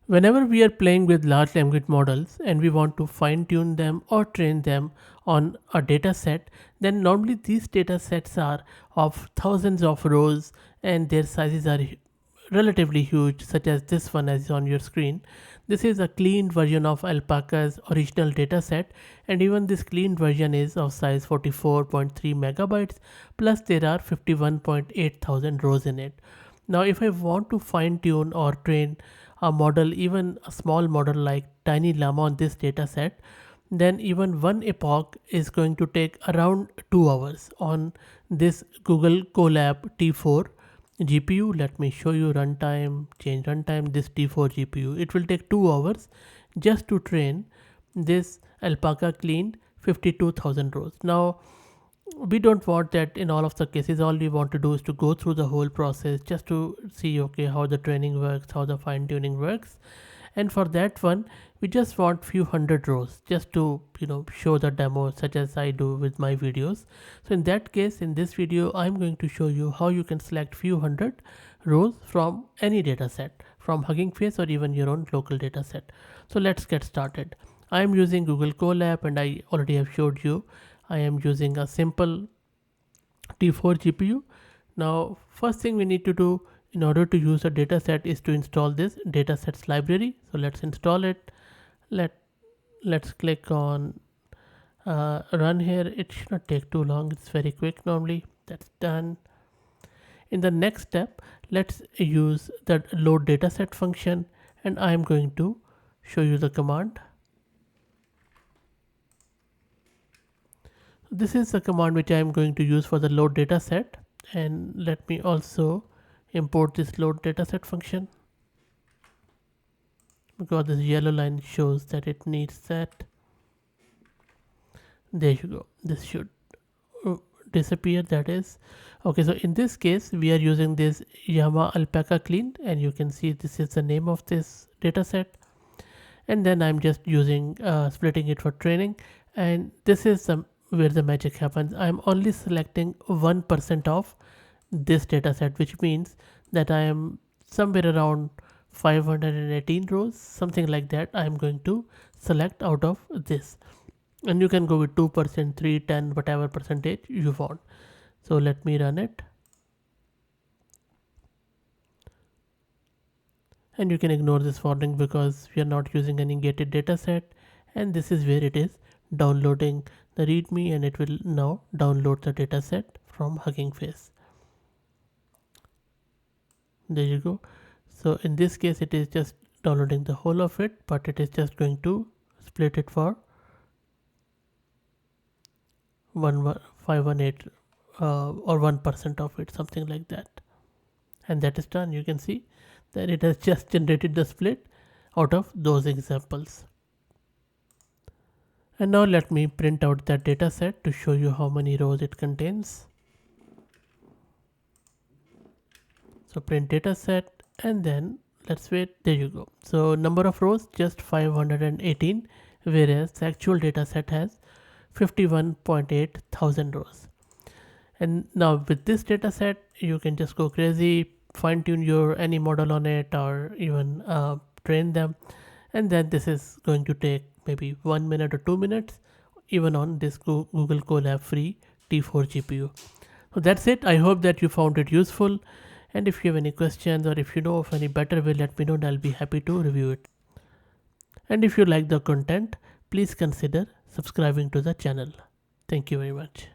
Whenever we are playing with large language models and we want to fine tune them or train them on a data set, then normally these data sets are of thousands of rows and their sizes are relatively huge, such as this one as on your screen. This is a cleaned version of Alpaca's original dataset, and even this cleaned version is of size 44.3 megabytes, plus there are 51.8 thousand rows in it. Now, if I want to fine tune or train a model, even a small model like Tiny Llama on this dataset, then even one epoch is going to take around 2 hours on this Google Colab T4 GPU. Let me show you runtime, change runtime, this T4 GPU. It will take 2 hours just to train this Alpaca cleaned 52,000 rows. Now, we don't want that in all of the cases. All we want to do is to go through the whole process just to see, okay, how the training works, how the fine tuning works. And for that one, we just want few hundred rows just to show the demo, such as I do with my videos. So in that case, in this video, I'm going to show you how you can select few hundred rows from any data set, from Hugging Face or even your own local data set. So let's get started. I am using Google Colab, and I already have showed you I am using a simple T4 GPU. Now, first thing we need to do in order to use a dataset is to install this datasets library. So let's install it. Let's click on run here. It should not take too long. It's very quick normally. That's done. In the next step, let's use the load dataset function, and I am going to show you the command. This is the command which I am going to use for the load dataset, and let me also import this load dataset function, because this yellow line shows that it needs that. There you go. This should disappear. That is okay. So in this case, we are using this Llama Alpaca cleaned, and you can see this is the name of this dataset. And then I'm just using splitting it for training, and this is where the magic happens. I'm only selecting 1% of this dataset, which means that I am somewhere around 518 rows, something like that. I'm going to select out of this, and you can go with 2%, 3, 10, whatever percentage you want. So let me run it, and you can ignore this warning because we are not using any gated dataset, and this is where it is downloading the readme, and it will now download the dataset from Hugging Face. There you go. So in this case, it is just downloading the whole of it, but it is just going to split it for 518 or 1% of it, something like that. And that is done. You can see that it has just generated the split out of those examples. And now let me print out that data set to show you how many rows it contains. So print data set, and then let's wait. There you go. So number of rows just 518, whereas the actual data set has 51.8 thousand rows. And now with this data set, you can just go crazy, fine tune your any model on it, or even train them. And then this is going to take maybe 1 minute or 2 minutes, even on this Google Colab free T4 GPU. So that's it. I hope that you found it useful. And if you have any questions, or if you know of any better way, let me know, and I'll be happy to review it. And if you like the content, please consider subscribing to the channel. Thank you very much.